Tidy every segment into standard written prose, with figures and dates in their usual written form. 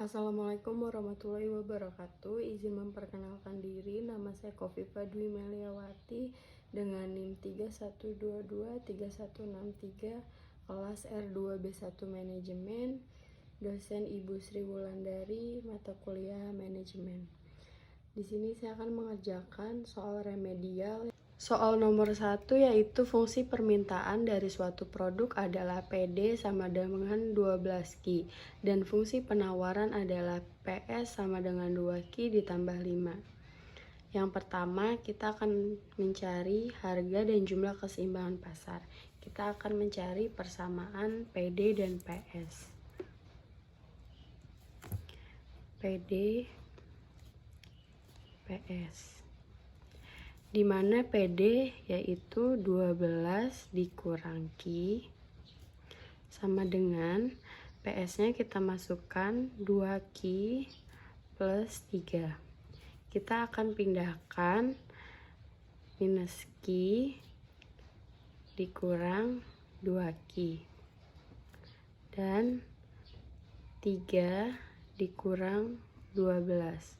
Assalamualaikum warahmatullahi wabarakatuh. Izin memperkenalkan diri, nama saya Kofifa Dwi Meliawati dengan NIM 31223163, kelas R2B1 Manajemen, dosen Ibu Sri Wulandari, mata kuliah Manajemen. Di sini saya akan mengerjakan soal remedial. Soal nomor 1 yaitu fungsi permintaan dari suatu produk adalah PD sama dengan 12Q dan fungsi penawaran adalah PS sama dengan 2Q ditambah 5. Yang pertama, kita akan mencari harga dan jumlah keseimbangan pasar. Kita akan mencari persamaan PD dan PS. PD PS, di mana PD yaitu 12 dikurang Q sama dengan PS-nya kita masukkan 2Q plus 3. Kita akan pindahkan minus Q dikurang 2Q dan 3 dikurang 12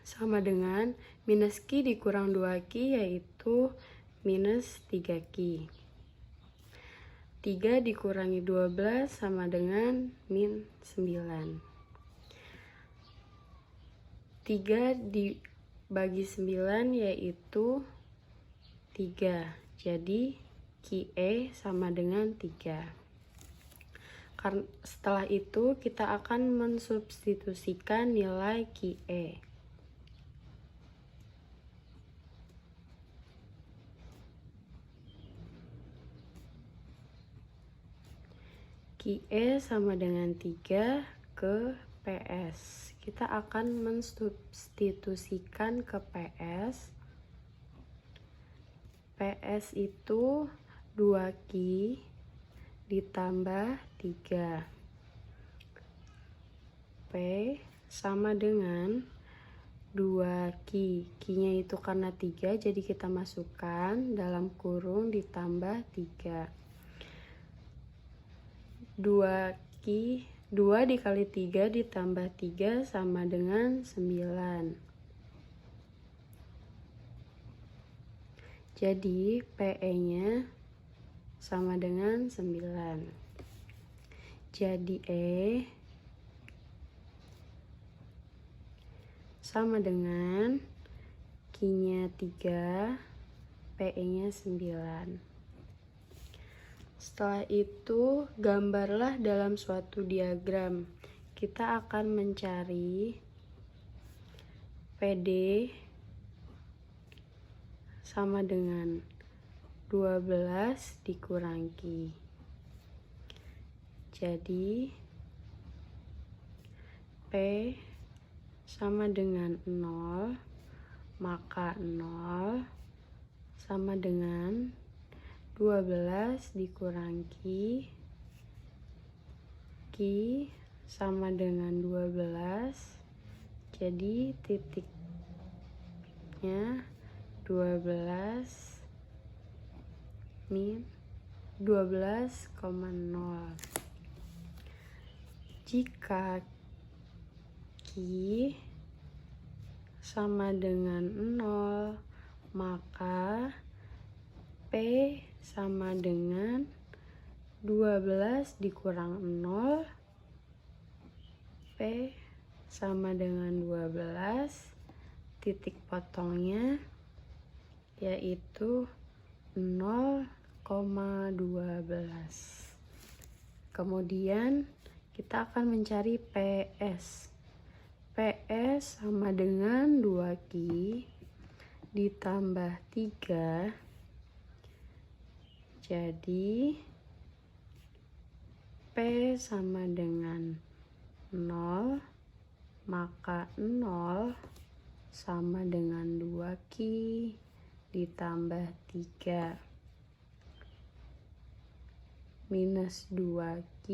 sama dengan minus Q dikurang 2Q yaitu minus 3Q. 3 dikurangi 12 sama dengan min 9. 3 dibagi 9 yaitu 3. Jadi QE sama dengan 3. Setelah itu kita akan mensubstitusikan nilai QE. QE sama dengan 3 ke PS. Kita akan mensubstitusikan ke PS. PS itu 2Q ditambah 3. P sama dengan 2Q. Q-nya itu karena 3, jadi kita masukkan dalam kurung ditambah 3. 2Q, 2 dikali 3 ditambah 3 sama dengan 9. Jadi PE-nya sama dengan 9. Jadi E sama dengan Q-nya 3, PE-nya 9. Setelah itu, gambarlah dalam suatu diagram. Kita akan mencari PD sama dengan 12 dikurang Q. Jadi, P sama dengan 0, maka 0 sama dengan 12 dikurang Q. Q sama dengan 12. Jadi titiknya 12 min 12,0. Jika Q sama dengan 0, maka P sama dengan 12 dikurang 0. P sama dengan 12. Titik potongnya yaitu 0,12. Kemudian kita akan mencari PS. PS sama dengan 2Q ditambah 3. Jadi P sama dengan 0, maka 0 sama dengan 2Q ditambah 3 minus 2Q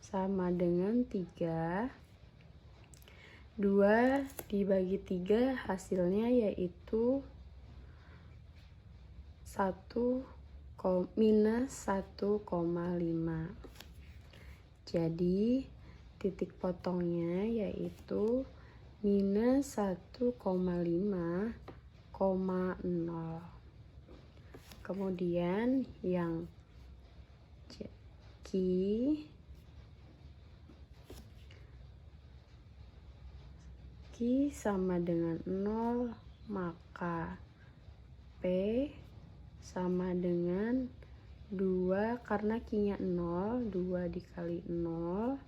sama dengan 3. 2 dibagi 3 hasilnya yaitu minus 1,5. Jadi titik potongnya yaitu minus 1,5,0. Kemudian yang Q sama dengan 0, maka P sama dengan 2, karena Q-nya 0, 2 dikali 0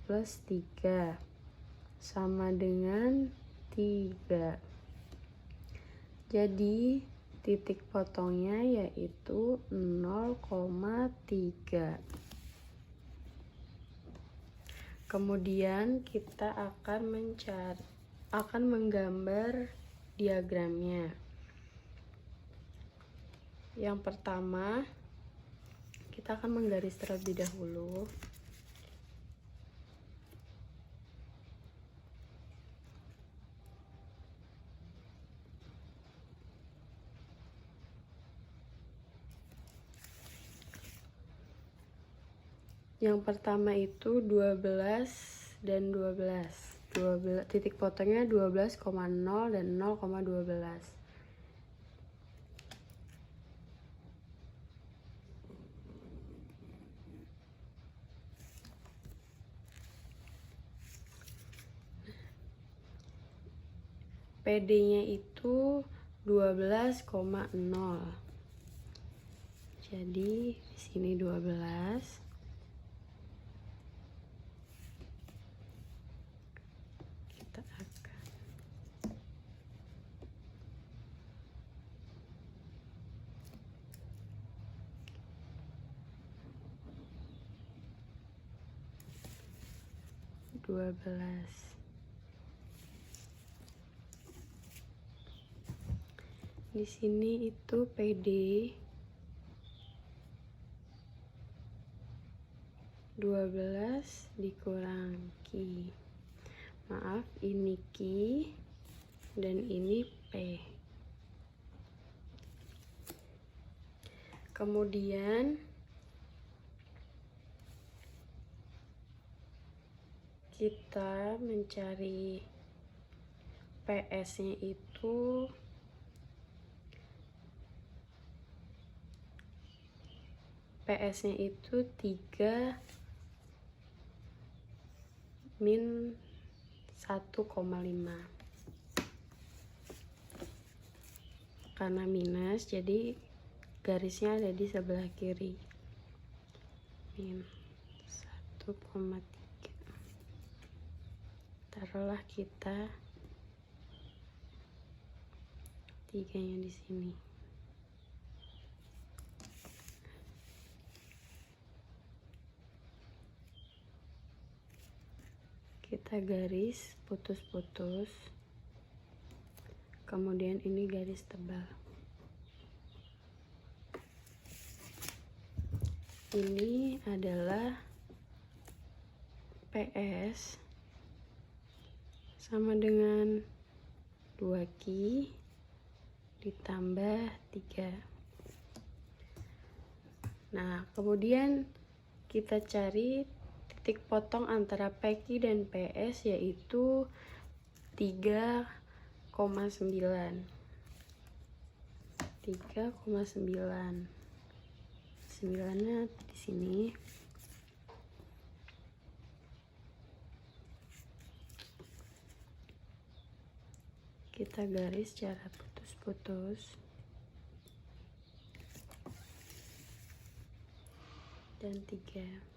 plus 3 sama dengan 3. Jadi titik potongnya yaitu 0,3. Kemudian kita akan menggambar diagramnya. Yang pertama, kita akan menggaris terlebih dahulu. Yang pertama itu 12 dan 12. Titik potongnya 12,0 dan 0,12. PD-nya itu 12,0. Jadi di sini 12. Kita akan di sini itu PD 12 dikurang Q. Maaf, ini Q dan ini P. Kemudian kita mencari PS-nya itu PS-nya itu 3 min 1,5. Karena minus, jadi garisnya ada di sebelah kiri. Min 1,3. Taruhlah kita 3-nya di sini. Kita garis putus-putus, kemudian ini garis tebal. Ini adalah PS sama dengan 2Q ditambah 3. Nah, kemudian kita cari titik potong antara PQ dan PS yaitu 3,9. 3,9. 9-nya di sini. Kita garis secara putus-putus. Dan 3.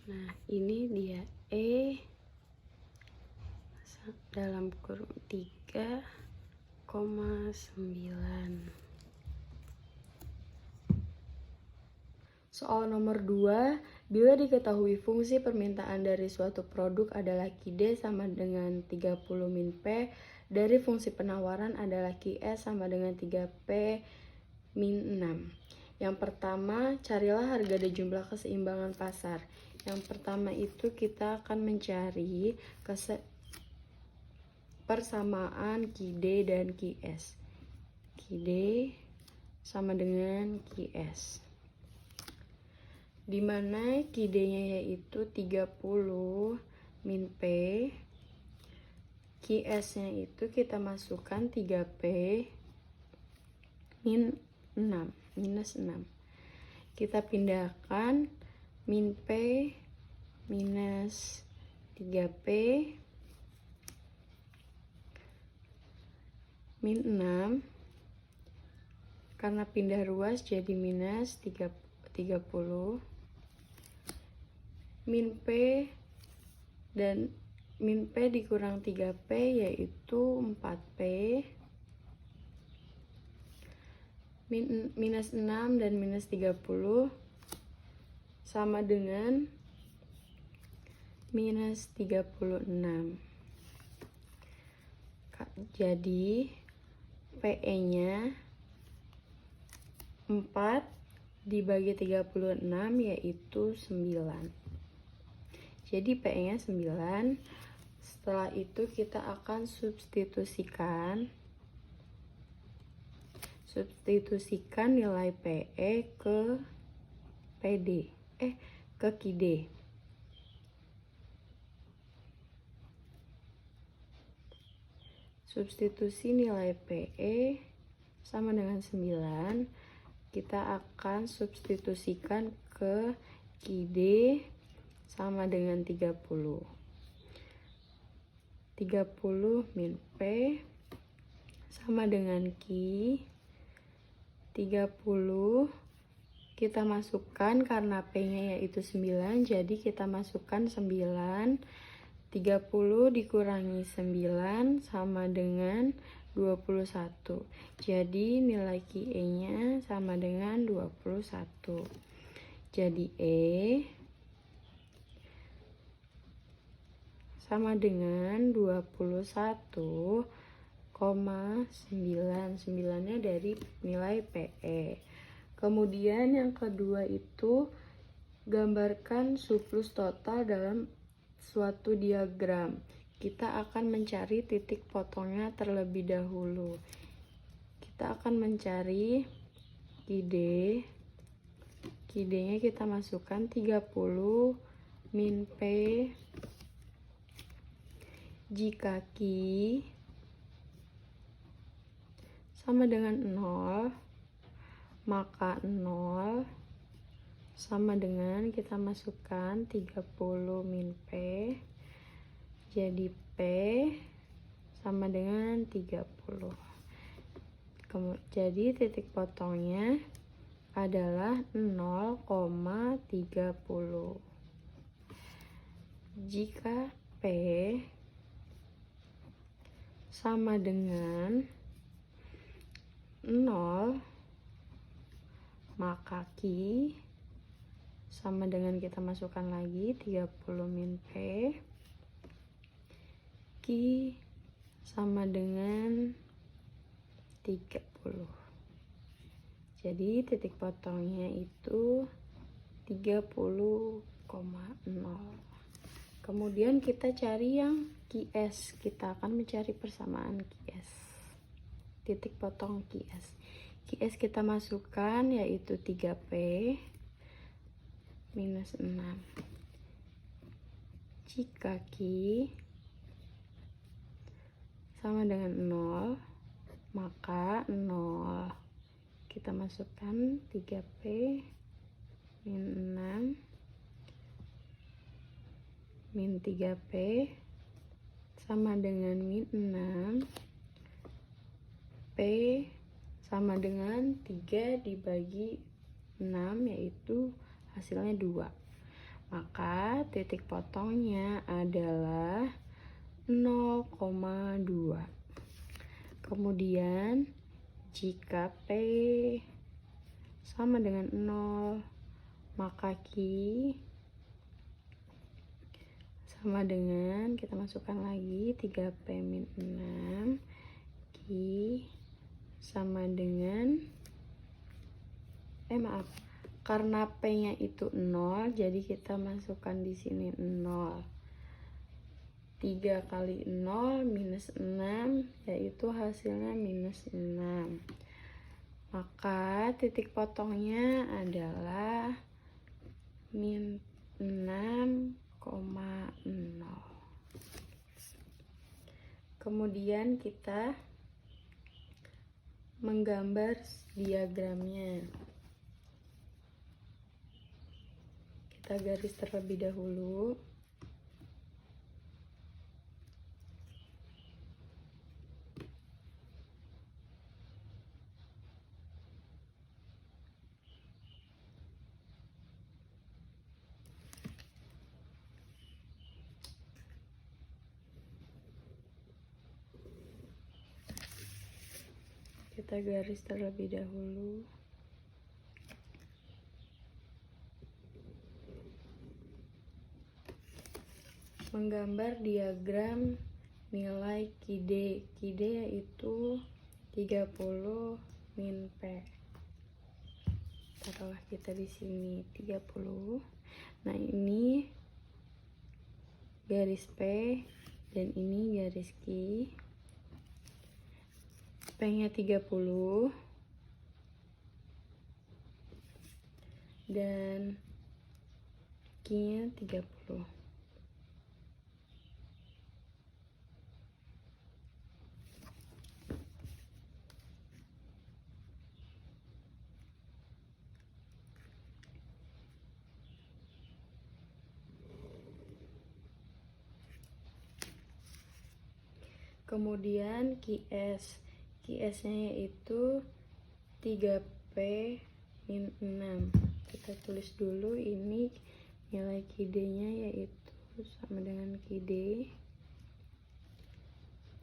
Nah, ini dia E dalam kurung 3,9. Soal nomor 2, bila diketahui fungsi permintaan dari suatu produk adalah QD sama dengan 30 min P, dari fungsi penawaran adalah QS sama dengan 3P min 6. Yang pertama, carilah harga dan jumlah keseimbangan pasar. Yang pertama itu kita akan mencari persamaan QD dan QS. QD sama dengan QS. Dimana QD-nya yaitu 30 min P. QS-nya itu kita masukkan 3P minus 6. Kita pindahkan min P minus 3P min 6, karena pindah ruas jadi minus 30, min P dan min P dikurang 3P yaitu 4P, minus 6 dan minus 30 sama dengan minus 36. Jadi PE-nya 4 dibagi 36 yaitu 9. Jadi PE-nya 9. Setelah itu kita akan substitusikan nilai PE ke PD, ke QD. Substitusi nilai PE sama dengan 9, kita akan substitusikan ke QD sama dengan 30. 30 min P sama dengan Q. 30 kita masukkan karena P-nya yaitu 9, jadi kita masukkan 9. 30 dikurangi 9 sama dengan 21. Jadi nilai QE-nya sama dengan 21. Jadi E sama dengan 21,9. 9-nya dari nilai PE. Kemudian yang kedua itu gambarkan surplus total dalam suatu diagram. Kita akan mencari titik potongnya terlebih dahulu. Kita akan mencari QD. QD-nya kita masukkan 30 min P. Jika Q sama dengan 0, maka 0 sama dengan kita masukkan 30 min P, jadi P sama dengan 30. Jadi titik potongnya adalah 0,30. Jika P sama dengan 0, maka Q sama dengan kita masukkan lagi 30 min P. Q sama dengan 30. Jadi titik potongnya itu 30,0. Kemudian kita cari yang QS. Kita akan mencari persamaan QS. Titik potong QS. QS kita masukkan yaitu 3P minus 6. Jika Q sama dengan 0, maka 0 kita masukkan 3P min 6 min 3P sama dengan min 6. P sama dengan 3 dibagi 6 yaitu hasilnya 2. Maka titik potongnya adalah 0,2. Kemudian jika P sama dengan 0, maka Q sama dengan kita masukkan lagi 3P min 6. Q sama dengan karena P-nya itu 0, jadi kita masukkan di sini 0. 3 kali 0 minus 6, yaitu hasilnya minus 6. Maka titik potongnya adalah min 6,0. Kemudian kita menggambar diagramnya. Kita garis terlebih dahulu. Kita garis terlebih dahulu. Menggambar diagram nilai QD. QD yaitu 30 min P. Taruhlah kita di sini 30. Nah, ini garis P dan ini garis Q. P-nya 30 dan Q-nya 30. Kemudian QS-nya yaitu 3P min 6. Kita tulis dulu ini nilai QD-nya yaitu sama dengan QD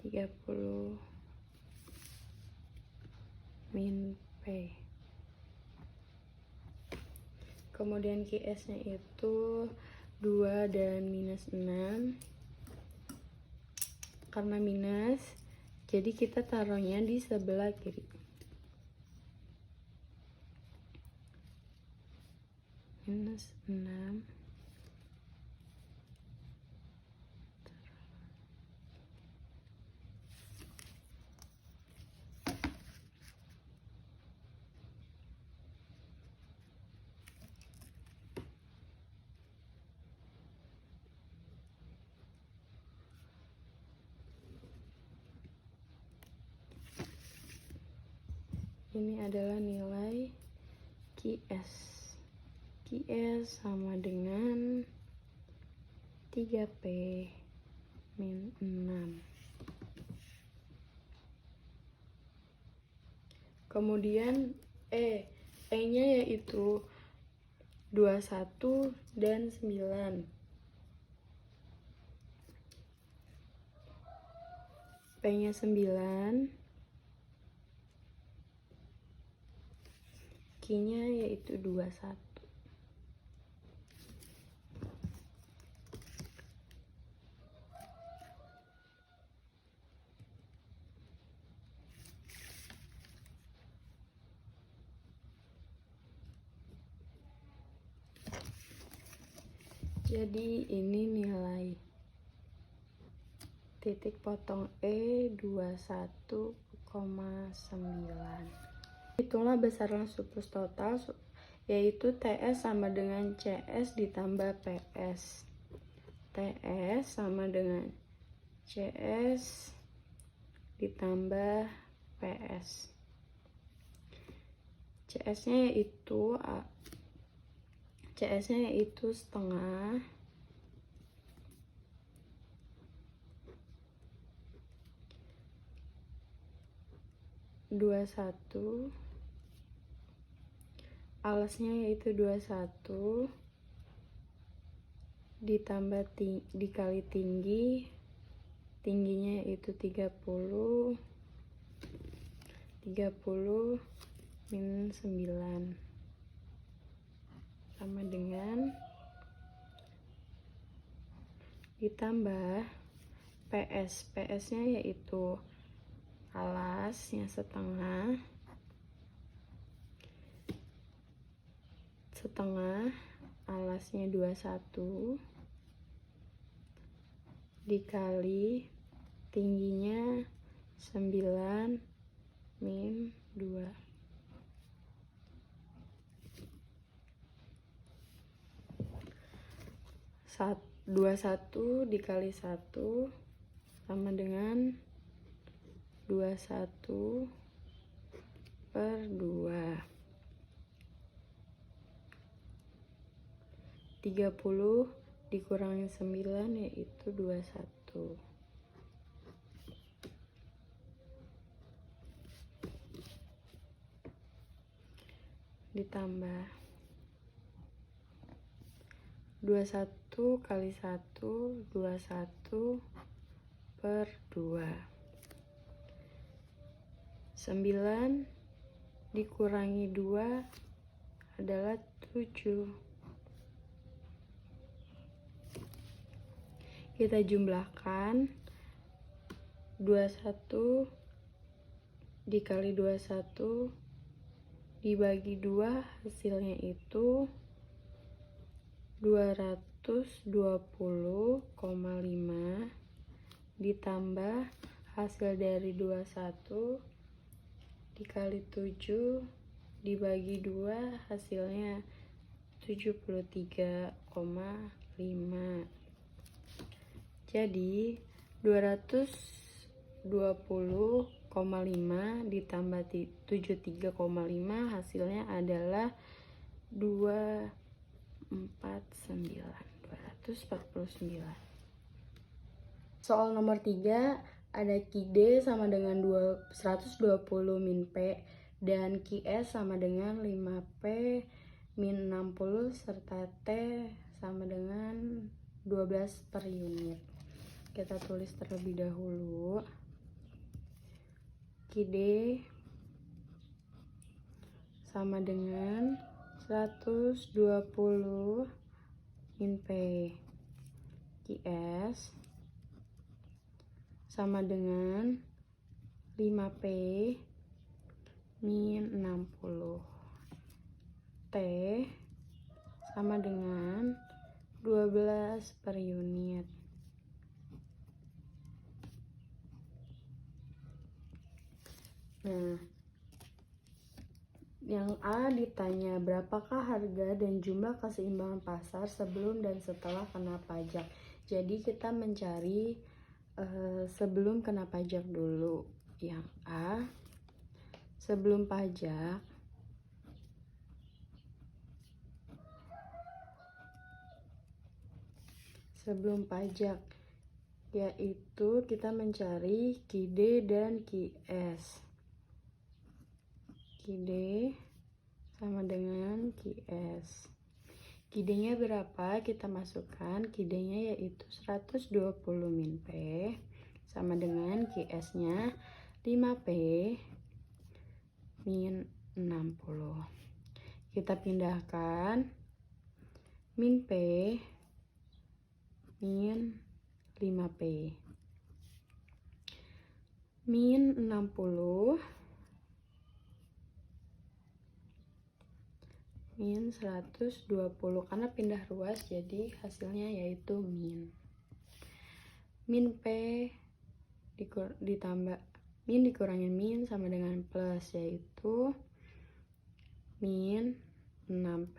30 min P. Kemudian QS-nya itu 2 dan minus 6. Karena minus, jadi kita taruhnya di sebelah kiri. Minus 6. Ini adalah nilai QS. QS sama dengan 3P min 6. Kemudian E-nya yaitu 21 dan 9. P-nya 9. Q-nya yaitu 21. Jadi ini nilai titik potong E 21,9. Itulah besaran surplus total, yaitu TS sama dengan CS ditambah PS. TS sama dengan CS ditambah PS. CS-nya yaitu setengah (21), alasnya yaitu 21 ditambah dikali tingginya yaitu 30 min 9 sama dengan ditambah PS-nya yaitu alasnya setengah 2,5 alasnya 21 dikali tingginya 9 min 2. 21 dikali 1 sama dengan 21 per 2. 30 dikurangi 9 yaitu 21. Ditambah 21 kali 1, 21 per 2. 9 dikurangi 2 adalah 7. Kita jumlahkan 21 dikali 21 dibagi 2 hasilnya itu 220,5 ditambah hasil dari 21 dikali 7 dibagi 2 hasilnya 73,5. Jadi 220,5 ditambah 73,5 hasilnya adalah 249. Soal nomor 3 ada Qd sama dengan 120 min P dan Qs sama dengan 5P min 60 serta T sama dengan 12 per unit. Kita tulis terlebih dahulu. Qd sama dengan 120 min P. Qs sama dengan 5P min 60. T sama dengan 12 per unit. Nah, yang A ditanya berapakah harga dan jumlah keseimbangan pasar sebelum dan setelah kena pajak. Jadi kita mencari sebelum kena pajak dulu. Yang A, sebelum pajak yaitu kita mencari Qd dan Qs. Qd sama dengan Qs. Qd-nya berapa? Kita masukkan Qd-nya yaitu 120 min P sama dengan Qs-nya 5P min 60. Kita pindahkan min P min 5P min 60 min 120 karena pindah ruas jadi hasilnya yaitu min P ditambah min dikurangin min sama dengan plus yaitu min 6P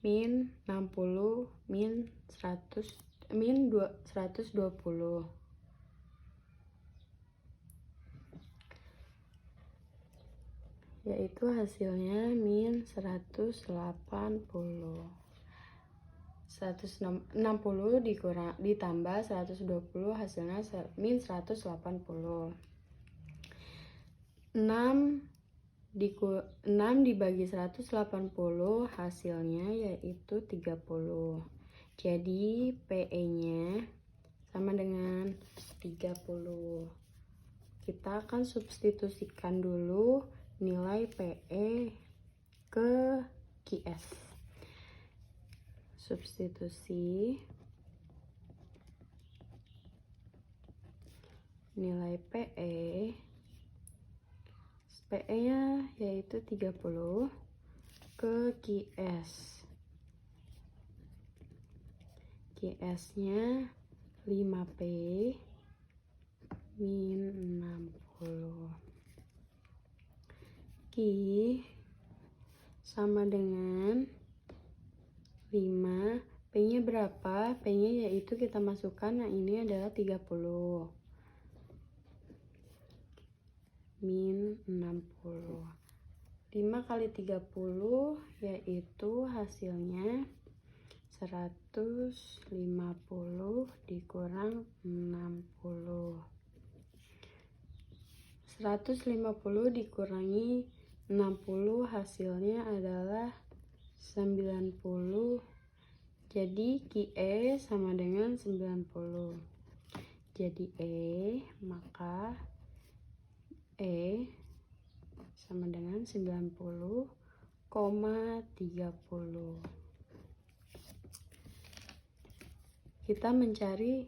min 60 min 120 yaitu hasilnya min 180. 160 ditambah 120 hasilnya min 180. 6 dibagi 180 hasilnya yaitu 30. Jadi PE-nya sama dengan 30. Kita akan substitusikan dulu nilai PE ke Qs. Substitusi nilai PE PE-nya yaitu 30 ke QS. QS-nya 5P min 60. Q sama dengan 5. P-nya berapa? P-nya yaitu kita masukkan, nah ini adalah 30 min 60. 5 kali 30 yaitu hasilnya 150 dikurang 60. 150 dikurangi 60 hasilnya adalah 90. Jadi QE sama dengan 90. Jadi maka E sama dengan 90,30. Kita mencari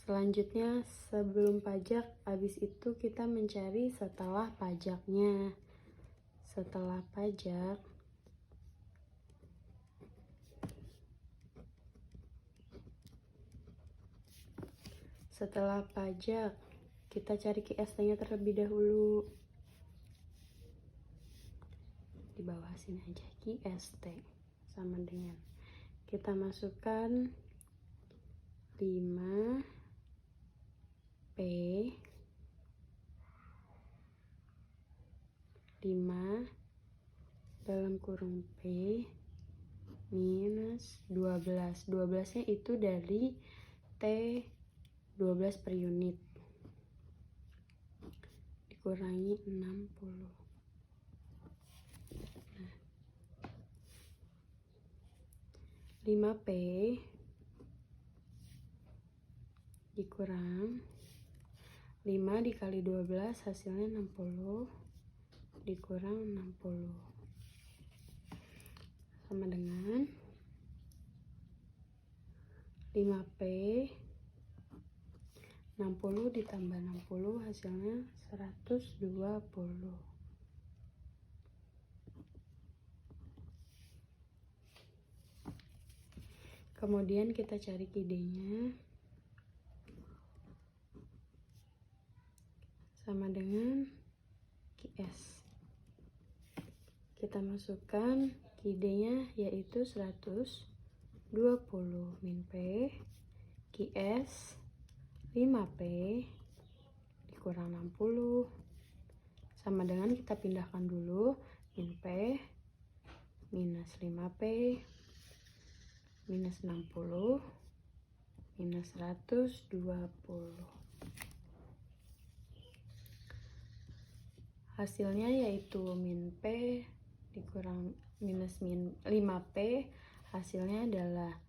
selanjutnya sebelum pajak, habis itu kita mencari setelah pajaknya. Setelah pajak kita cari QST-nya terlebih dahulu. Di bawah sini aja, QST sama dengan kita masukkan 5P 5 dalam kurung P minus 12. 12 nya itu dari T12 per unit dikurangi 60. 5P dikurang 5 dikali 12 hasilnya 60 dikurang 60 sama dengan 5P 60 ditambah 60 hasilnya 120. Kemudian kita cari QD-nya sama dengan QS. Kita masukkan QD-nya yaitu 120 min P QS 5P dikurang 60 sama dengan kita pindahkan dulu min P minus 5P minus 60 minus 120. Hasilnya yaitu min P dikurang minus 5P hasilnya adalah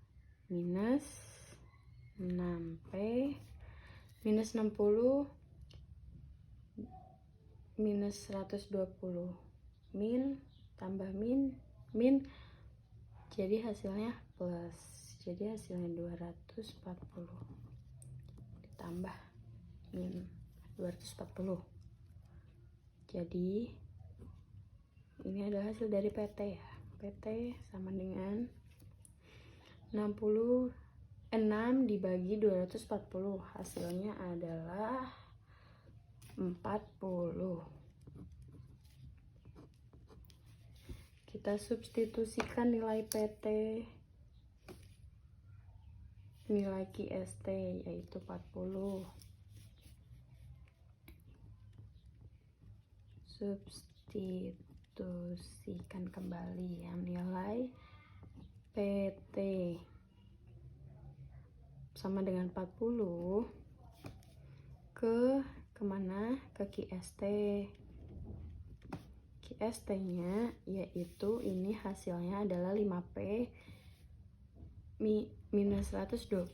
minus 6P minus 60 minus 120 min tambah min jadi hasilnya plus, jadi hasilnya 240 ditambah min 240. Jadi ini adalah hasil dari PT ya. PT sama dengan 6 dibagi 240 hasilnya adalah 40. Kita substitusikan nilai PT, nilai QST yaitu 40. Substitusikan kembali yang nilai PT sama dengan 40 kemana? Ke QST. QST-nya yaitu ini hasilnya adalah 5P minus 120.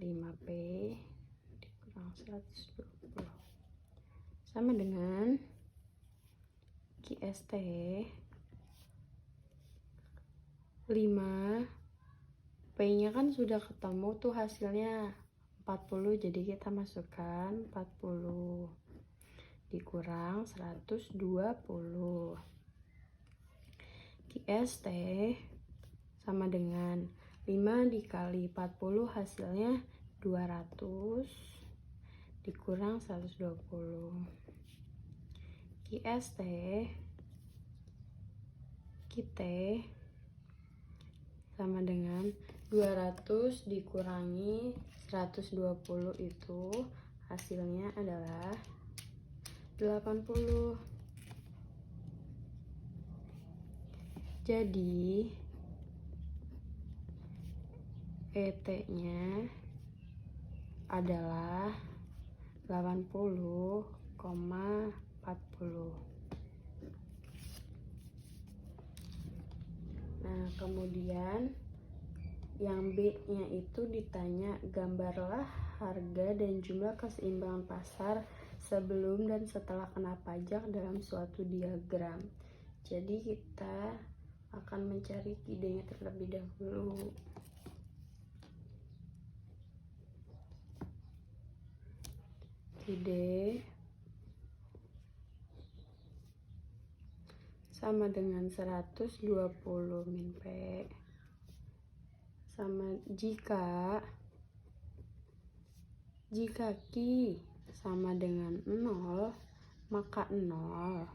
5P dikurang 120 sama dengan QST 5 P-nya kan sudah ketemu tuh hasilnya 40, jadi kita masukkan 40 dikurang 120. QST sama dengan 5 dikali 40 hasilnya 200 dikurang 120. QST sama dengan 200 dikurangi 120, itu hasilnya adalah 80. Jadi ET-nya adalah 80,40. Nah, kemudian yang B-nya itu ditanya gambarlah harga dan jumlah keseimbangan pasar sebelum dan setelah kena pajak dalam suatu diagram. Jadi kita akan mencari idenya terlebih dahulu. Ide sama dengan 120 min P sama jika Q sama dengan 0, maka 0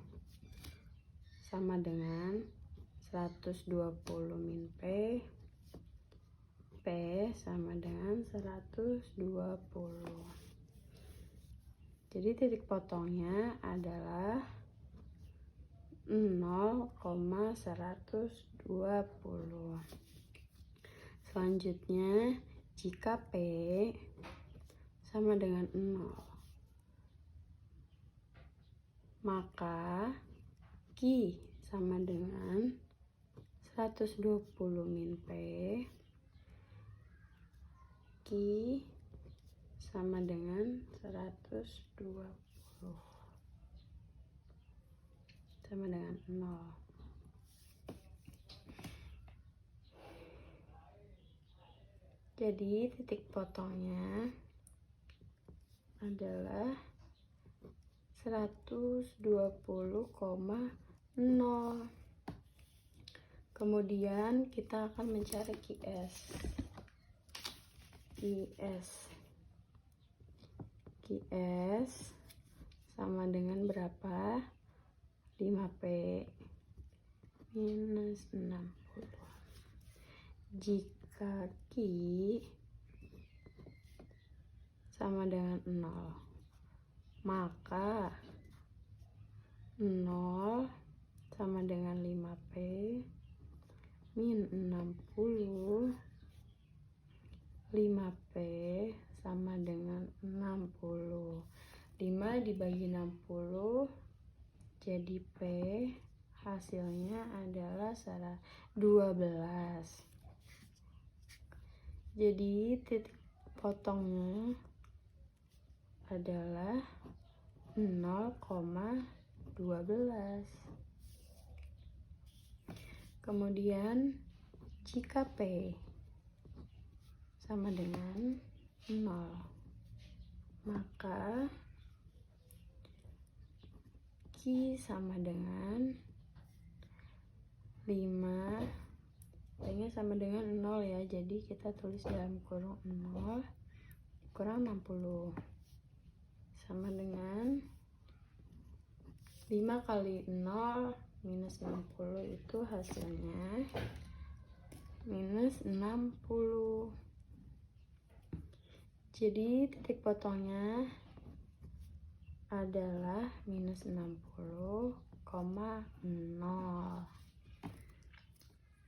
sama dengan 120 min P sama dengan 120. Jadi titik potongnya adalah 0,120. Selanjutnya, jika P sama dengan 0, maka Q sama dengan 120 min P, Q sama dengan 120 sama dengan 0. Jadi titik potongnya adalah 120,0. Kemudian kita akan mencari QS sama dengan berapa? 5P minus 60. Jika Q sama dengan 0, maka 0 sama dengan 5P min 60, 5P sama dengan 60. 5 dibagi 60 jadi P hasilnya adalah 12. Jadi titik potongnya adalah 0,12. Kemudian jika P sama dengan 0, maka Q sama dengan 5, P-nya sama dengan 0 ya, jadi kita tulis dalam kurung 0 kurang 60 sama dengan 5 kali 0 minus 60, itu hasilnya minus 60. Jadi titik potongnya adalah minus 60,0.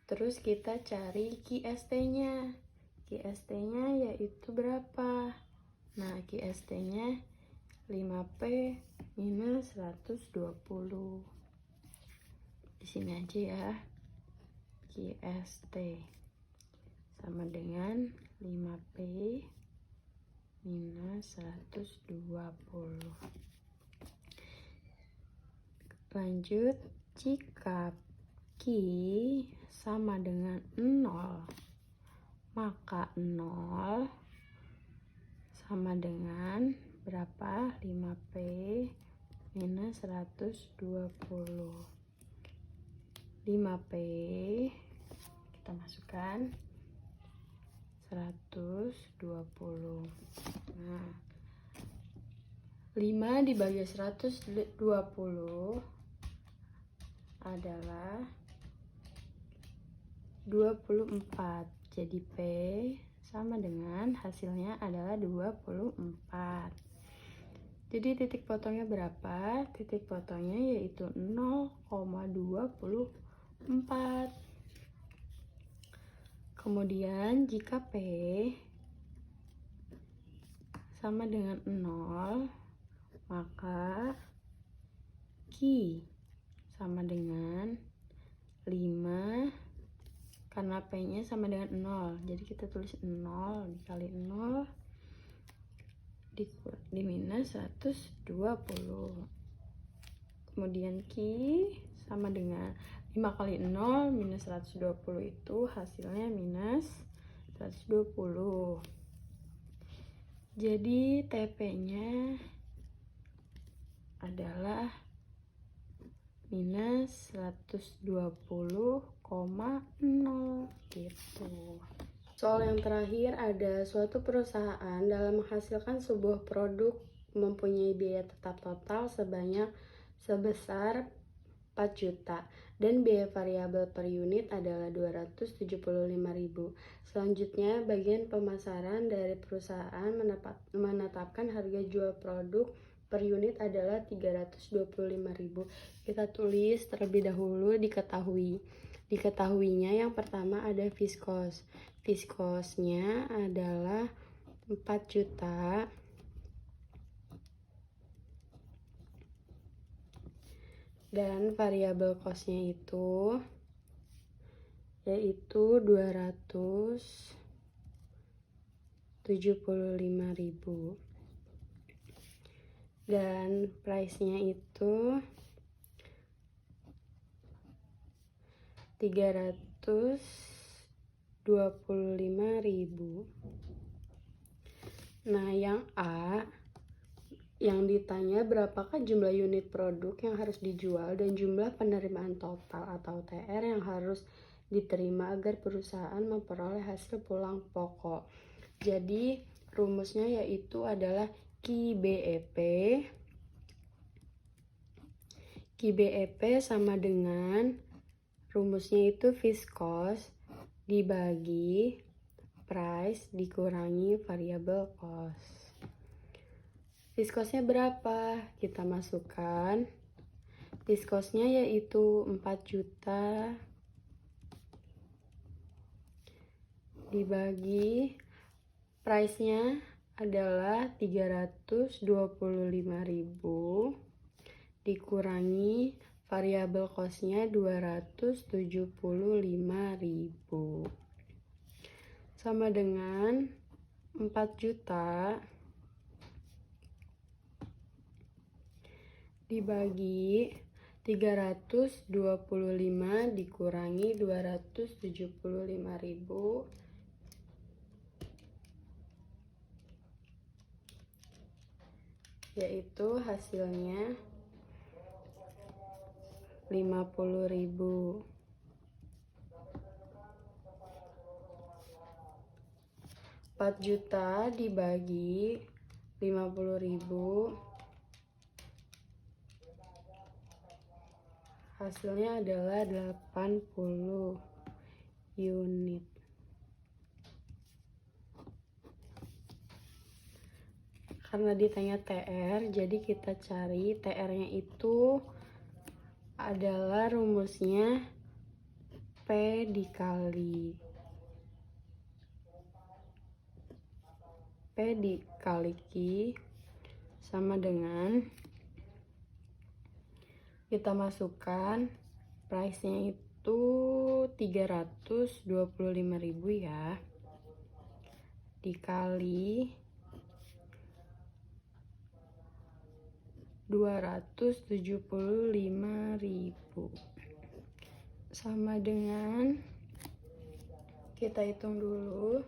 Terus kita cari QST-nya. QST-nya yaitu berapa? Nah, QST-nya 5P minus 120. Di sini aja ya. QST sama dengan 5P minus 120. Lanjut, jika Q sama dengan 0, maka 0 sama dengan berapa? 5P minus 120. 5P kita masukkan 120. Nah, 5 dibagi 120 adalah 24. Jadi P sama dengan hasilnya adalah 24. Jadi titik potongnya berapa? Titik potongnya yaitu 0,24. Kemudian jika P sama dengan 0, maka Q sama dengan 5, karena P-nya sama dengan 0. Jadi kita tulis 0 dikali 0 di minus 120. Kemudian Q sama dengan 5 kali 0 minus 120, itu hasilnya minus 120. Jadi TP-nya adalah minus 120,0 gitu. Soal yang terakhir, ada suatu perusahaan dalam menghasilkan sebuah produk mempunyai biaya tetap total sebesar 4 juta dan biaya variabel per unit adalah 275.000. Selanjutnya, bagian pemasaran dari perusahaan menetapkan harga jual produk per unit adalah 325.000. Kita tulis terlebih dahulu diketahuinya yang pertama ada viskos. Viskosnya adalah 4 juta. Dan variabel cost-nya itu yaitu 275.000. Dan price-nya itu 325.000. Nah, yang A, yang ditanya berapakah jumlah unit produk yang harus dijual dan jumlah penerimaan total atau TR yang harus diterima agar perusahaan memperoleh hasil pulang pokok. Jadi rumusnya yaitu adalah QBEP. QBEP sama dengan rumusnya itu fixed cost dibagi price dikurangi variable cost. Viskosnya berapa? Kita masukkan. Viskosnya yaitu 4 juta dibagi price-nya adalah 325.000 dikurangi variabel cost-nya 275.000 sama dengan 4 juta dibagi 325 dikurangi 275.000 yaitu hasilnya 50.000. 4 juta dibagi 50.000 hasilnya adalah 80 unit. Karena ditanya TR, jadi kita cari TR-nya itu adalah rumusnya P dikali Q sama dengan kita masukkan price-nya itu 325.000 ya, dikali 275.000 sama dengan, kita hitung dulu,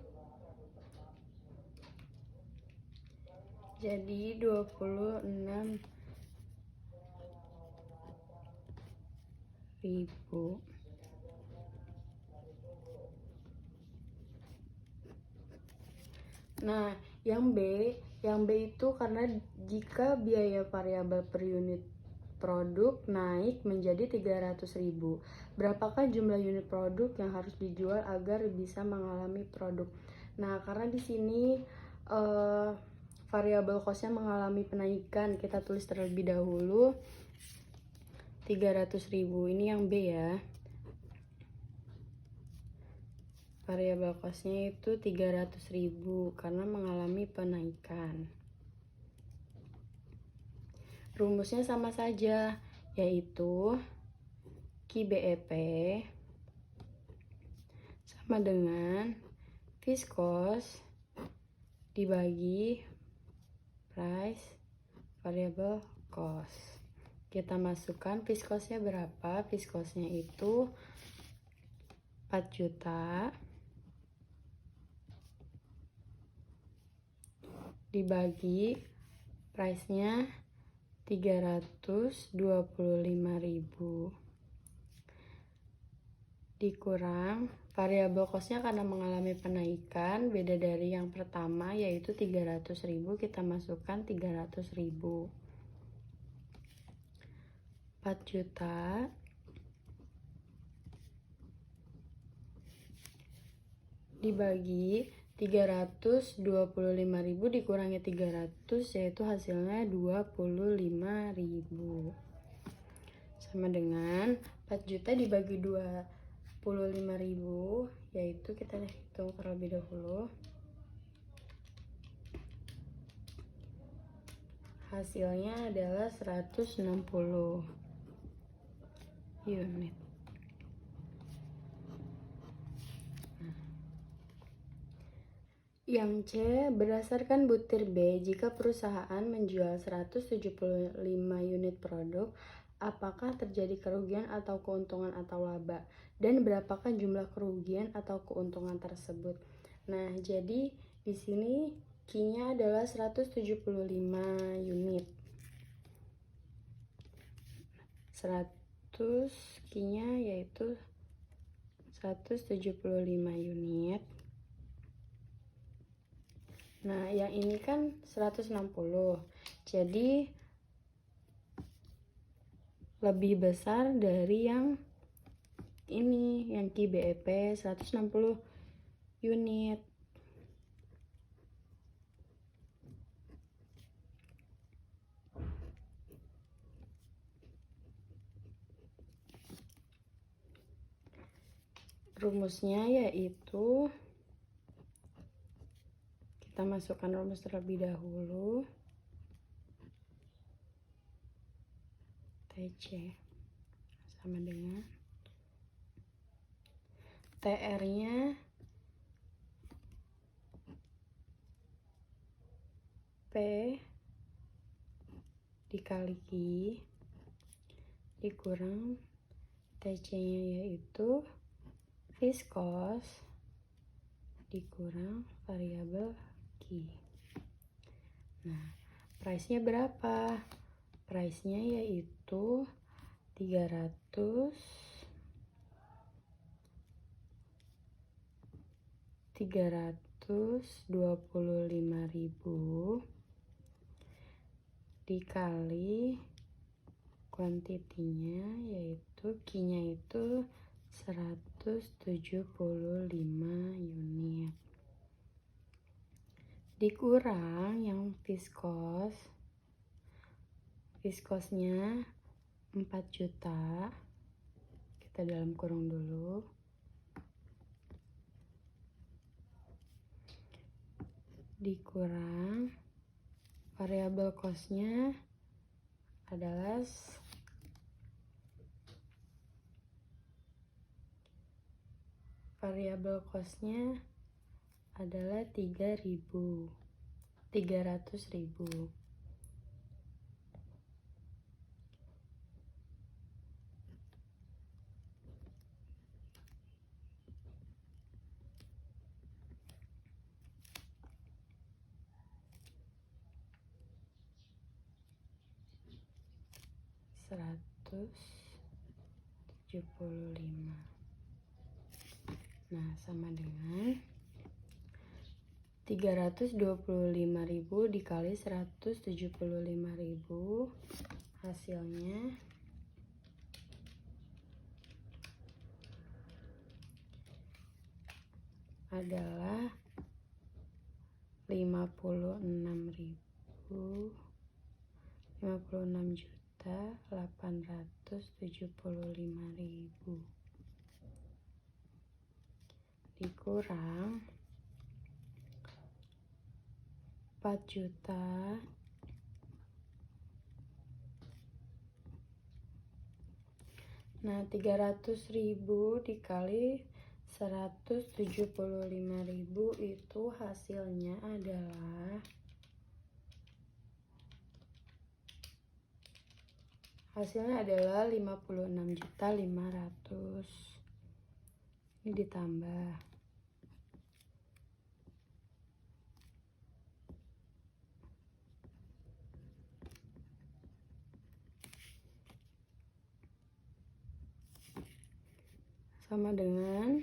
jadi 26 Nah, yang B itu karena jika biaya variabel per unit produk naik menjadi 300.000, berapakah jumlah unit produk yang harus dijual agar bisa mengalami produk? Nah, karena di sini variabel cost-nya mengalami penaikan, kita tulis terlebih dahulu 300.000. Ini yang B ya. Variabel cost-nya itu 300.000 karena mengalami penaikan. Rumusnya sama saja, yaitu QBEP sama dengan fixed cost dibagi price variable cost. Kita masukkan fixed cost-nya berapa? Fixed cost-nya itu 4 juta dibagi price-nya 325.000 dikurang variabel cost-nya karena mengalami penaikan, beda dari yang pertama yaitu 300.000, kita masukkan 300.000. 4 juta dibagi 325.000 dikurangi 300 yaitu hasilnya 25.000 sama dengan 4 juta dibagi 25.000 yaitu kita hitung terlebih dahulu, hasilnya adalah 160 unit. Yang C, berdasarkan butir B, jika perusahaan menjual 175 unit produk, apakah terjadi kerugian atau keuntungan atau laba? Dan berapakah jumlah kerugian atau keuntungan tersebut? Nah, jadi di sini Q-nya adalah 175 unit. 100 Q-nya yaitu 175 unit. Nah, yang ini kan 160. Jadi lebih besar dari yang ini, yang QBEP 160 unit. Rumusnya yaitu kita masukkan rumus terlebih dahulu. TC sama dengan TR-nya P dikali Q dikurang TC-nya yaitu fixed cost dikurang variabel Q. Nah, price-nya berapa? Price-nya yaitu 325.000 dikali kuantitinya yaitu Q-nya itu 175 unit dikurang yang fixed cost-nya 4 juta, kita dalam kurung dulu, dikurang variabel cost-nya adalah variabel cost-nya adalah 300.000. Nah, sama dengan 325.000 dikali 175.000, hasilnya adalah 56.875.000 dikurang 4 juta Nah, 300.000 dikali 175.000 itu hasilnya adalah 56.500.000. Ini ditambah sama dengan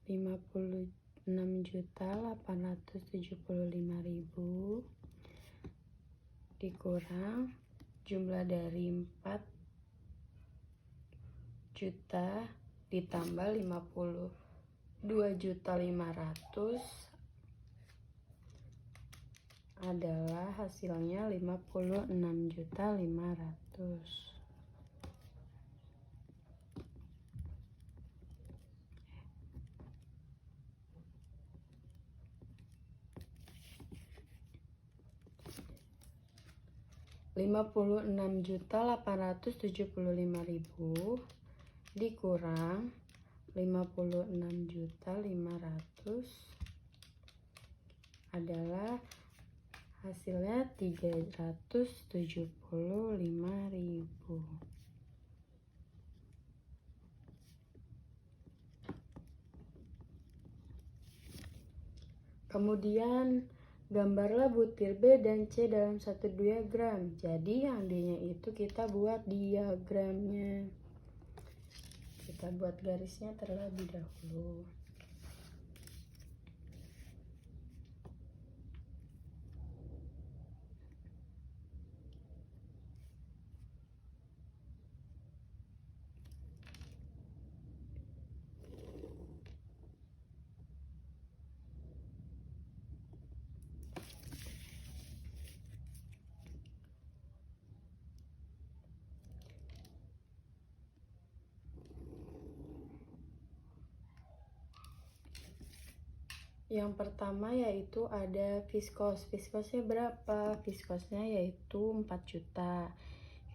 56.875.000 dikurang jumlah dari 4 juta ditambah 52.500.000 adalah hasilnya 56.500.000. 56.875.000 dikurang 56.500.000 adalah hasilnya 375.000. Kemudian gambarlah butir B dan C dalam satu diagram. Jadi yang D-nya itu kita buat diagramnya. Kita buat garisnya terlebih dahulu. Yang pertama yaitu ada viskos. Viskosnya berapa? Viskosnya yaitu 4 juta.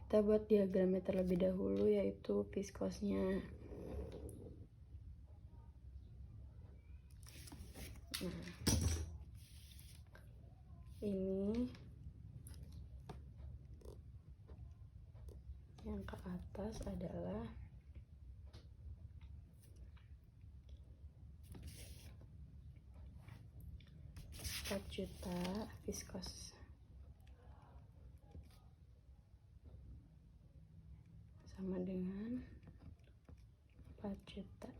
Kita buat diagramnya terlebih dahulu yaitu viskosnya. Nah, ini yang ke atas adalah 4 juta viskos sama dengan 4 juta.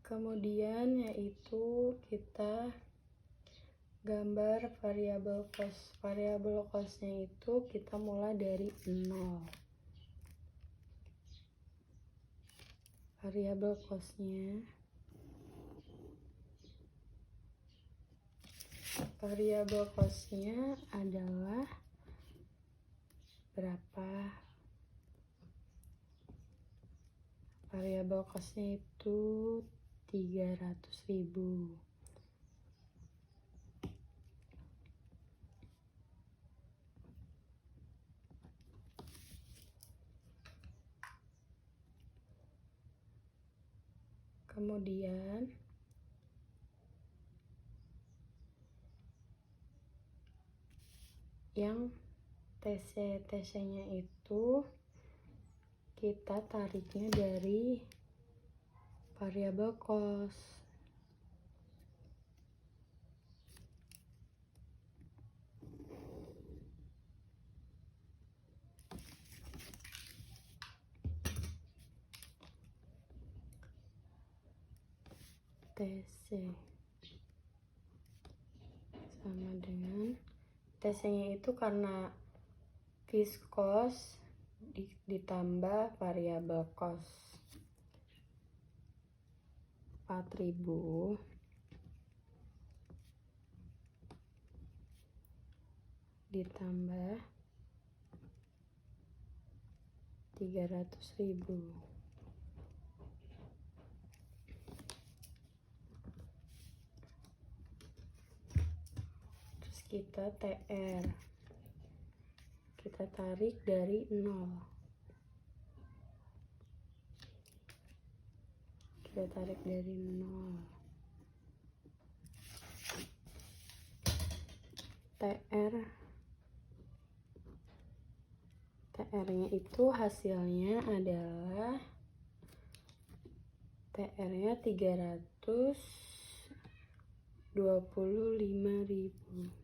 Kemudian yaitu kita gambar variabel cost. Variabel costnya itu kita mulai dari 0. Variabel costnya adalah berapa? Variabel costnya itu 300.000. Kemudian yang TC-nya itu kita tariknya dari variabel cost. TC sama dengan TC-nya itu karena fixed cost ditambah variabel cost 4.000 ditambah 300.000. Terus kita TR, kita tarik dari 0. Kita tarik dari 0. TR-nya itu hasilnya adalah TR-nya 325.000.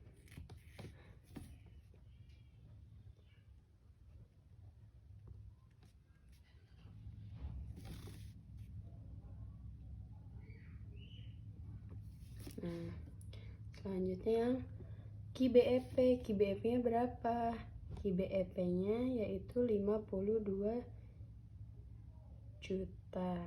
Nah, selanjutnya yang KIBEP. KIBEP-nya berapa? KIBEP-nya yaitu 52 juta.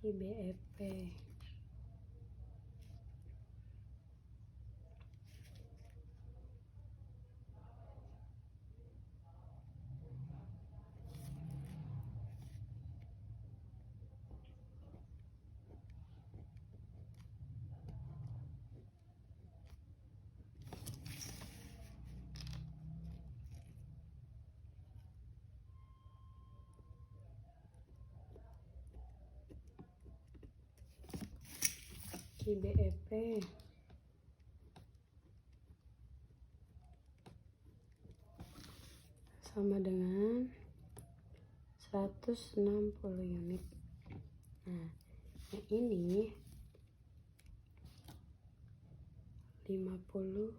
KIBEP. KIBEP sama dengan 160 unit. Nah, yang ini 52.